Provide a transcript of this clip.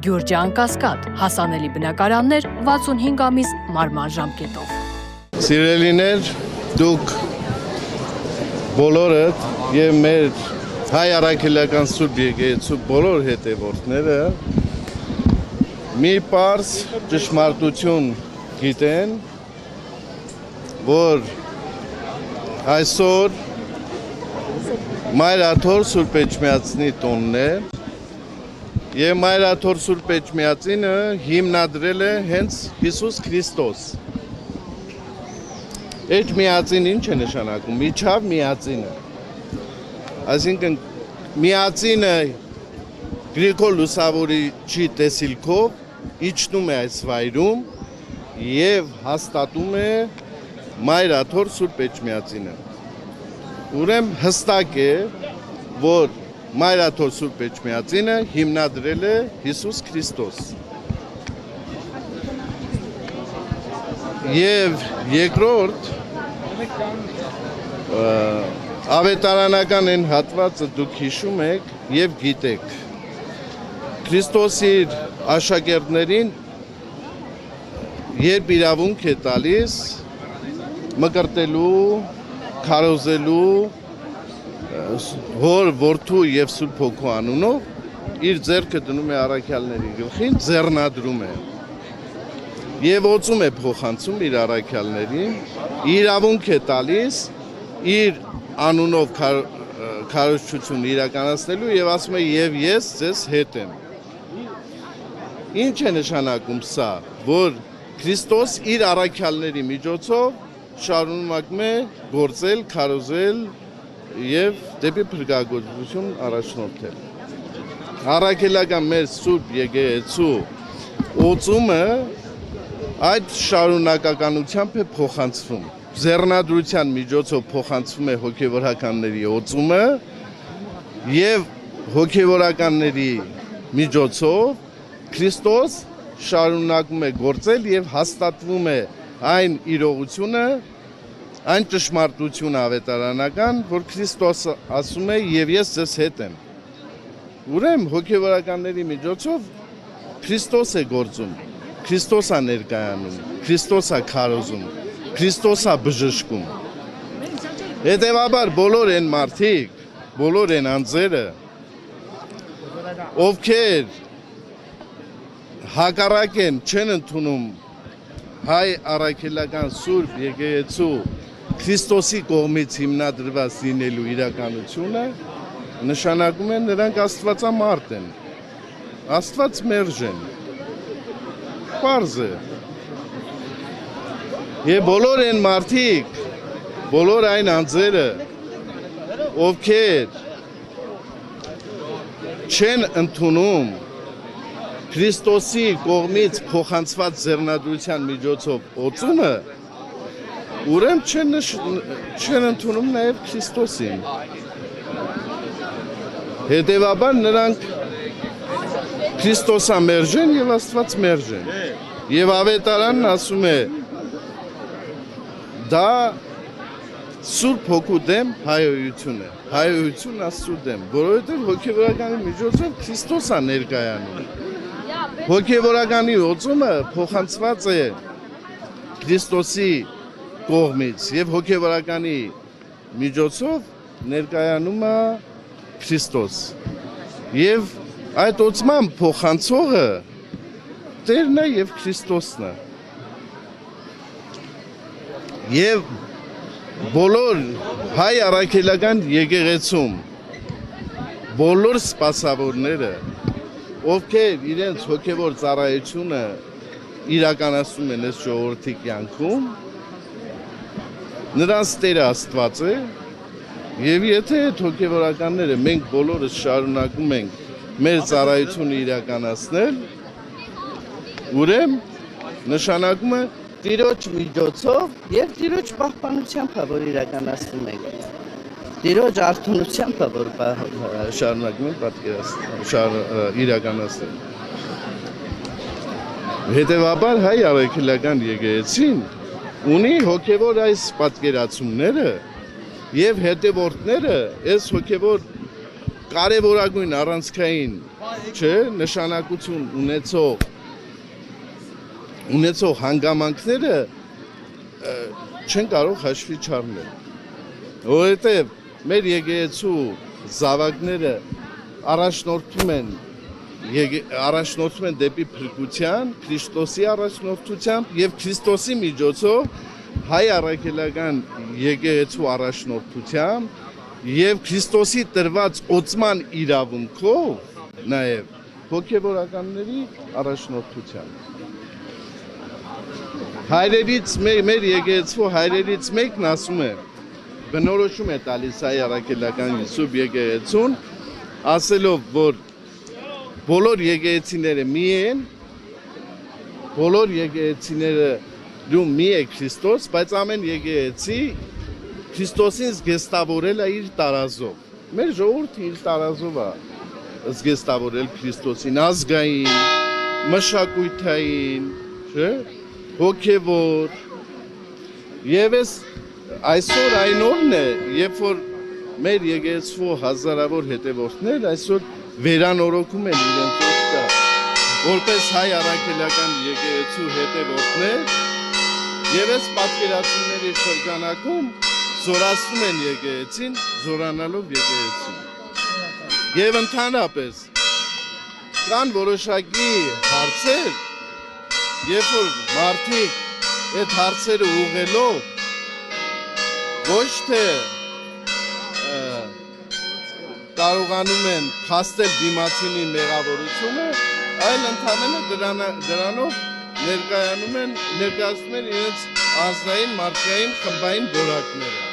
Գյուրջան Կասկադ, հասանելի բնակարաններ 65 ամիս մարման ժամկետով։ Սիրելիներ, դուք բոլորդ եւ մեր հայ առաքելական Սուրբ Եկեղեցու բոլոր հետևորդները մի պարզ ճշմարտություն գիտեն, որ այսօր Մայրաթոր Սուրբ Էջմիածնի տոնն է եւ Մայրաթոր Սուրբ Էջմիածինը հիմնադրել է հենց Հիսուս Քրիստոս։ Էջմիածին ինչ է նշանակում? Միջավ միածինը։ Այսինքն միածինը Գրիգոր Լուսավորիչի տեսիլքով իջնում է այս վայրում եւ հաստատում է Մայրաթոր Սուրբ Էջմիածինը։ Ուրեմն հստակ է, որ Մայրաթոր Սուրբ Էջմիածինը հիմնադրել է Հիսուս Քրիստոս։ Եվ երկրորդ ավետարանական այն հատվածը դուք հիշում եք եւ գիտեք։ Քրիստոս իր աշակերտներին երբ իրավունք է տալիս մկրտելու, քարոզելու հոր, որդու եւ Սուրբ Հոգու անունով իր ձեռքը դնում է առաքյալների գլխին, ձեռնադրում է եւ օծում է փոխանցում իր առաքյալներին, իրավունք է տալիս իր անունով քարոզչություն իրականացնելու եւ ասում է եւ ես ձեզ հետ եմ։ Ինչ է նշանակում սա, որ Քրիստոս իր առաքյալների միջոցով շարունակում է գործել, քարոզել եւ դեպի փրկagorություն առաջնորդել։ Առաքելական մեր Սուրբ Եկեղեցու օծումը այդ շարունակականությամբ է փոխանցվում։ Ձեռնադրության միջոցով փոխանցվում է հոգևորականների օծումը եւ հոգևորականների միջոցով Քրիստոս շարունակում է գործել եւ հաստատվում է այն իրողությունը, այն ճշմարտությունը ավետարանական, որ Քրիստոսը ասում է եւ ես ձեզ հետ եմ։ Ուրեմն հոգևորականների միջոցով Քրիստոս է գործում, Քրիստոս է ներկայանում, Քրիստոս է քարոզում, Քրիստոս է բժշկում։ Հետևաբար բոլոր այն մարդիկ, բոլոր այն անձերը, ովքեր հակառակ են, չեն ընդունում հայ առաքելական Սուրբ Եկեղեցու Քրիստոսի կողմից հիմնադրված լինելու իրականությունը, նշանակում է նրանք աստվածամարդ են, Աստված մերժ են, պարզ է։ Եվ բոլոր այն մարդիկ, բոլոր այն անձերը, ովքեր չեն ընդունում Քրիստոսի կողմից փոխանցված ձեռնադրության միջոցով օծումը, ուրեմն չեն ընդունում նաև Քրիստոսին։ Հետևաբար նրանք Քրիստոսամերժ են եւ Աստված մերժ են։ Եվ ավետարանն ասում է դա Սուրբ Հոգու դեմ հայհոյություն է, հայհոյություն Աստծո դեմ, որովհետեւ հոգեվորականի միջոցով Քրիստոս է ներկայանում։ Հոգևորականի օծումը փոխանցված է Քրիստոսի կողմից եւ հոգևորականի միջոցով ներկայանում է Քրիստոս։ Եվ այդ օծման փոխանցողը Տերն է եւ Քրիստոսն է։ Եվ բոլոր հայ առաքելական եկեղեցում բոլոր սպասավորները ովքեր իրենց հոգևոր ծառայությունը իրականացնում են այս ժողովրդի կյանքում, նրանց Տերը Աստված է, եւ եթե այդ հոգևորականները մենք բոլորս շարունակում ենք մեր ծառայությունը իրականացնել, ուրեմն նշանակում է Տիրոջ միջոցով եւ Տիրոջ պահպանությամբ որ իրականացնում ենք։ Տիրոջ արթունությամբ որ շարունակում են իրականացնել։ Հետևաբար հայ առաքելական եկեղեցին ունի հոգևոր այս պատկերացումները եւ հետևորդները այս հոգևոր կարևորագույն առանցքային չէ, նշանակություն ունեցող հանգամանքները չեն կարող հաշվի չառնել։ Որովհետև մեր եկեղեցու զավակները առաջնորդում են դեպի փրկության, Քրիստոսի առաջնորդությամբ եւ Քրիստոսի միջոցով հայ առաքելական եկեղեցու առաջնորդությամբ եւ Քրիստոսի տրված օծման իրավունքով նաեւ հոգեվորականների առաջնորդությամբ։ Հայրերից մեր եկեղեցու հայրերից մեկն ասում է, բնորոշում է տալիս հայ առաքելական Սուրբ եկեղեցուն, ասելով, որ բոլոր եկեղեցիները մի են, բոլոր եկեղեցիներում մի է Քրիստոս, բայց ամեն եկեղեցի Քրիստոսին զգեստավորել է իր տարազով։ Մեր ժողովուրդը իր տարազով է զգեստավորել Քրիստոսին, ազգային, մշակութային, չէ՞, հոգևոր։ Եվ այսօր այն օրն է, երբ որ մեր եկեղեցու հազարավոր հետևորդներ այսօր վերանորոգում են իրենց օգտը, որպես հայ առաքելական եկեղեցու հետևորդներ, եւ այս պատկերացումների շրջանակում զորացնում են եկեղեցին, զորանալով եկեղեցին։ Եվ ընդհանրապես կան որոշակի հարցեր, երբ որ մարդիկ այդ հարցերը ուղղելով ոչ թե կարողանում են փաստել դիմացինի մեղավորությունը, այլ ընդհանրապես դրանով ներկայացնում են իրենց անձնային մարդկային խմբային որակները։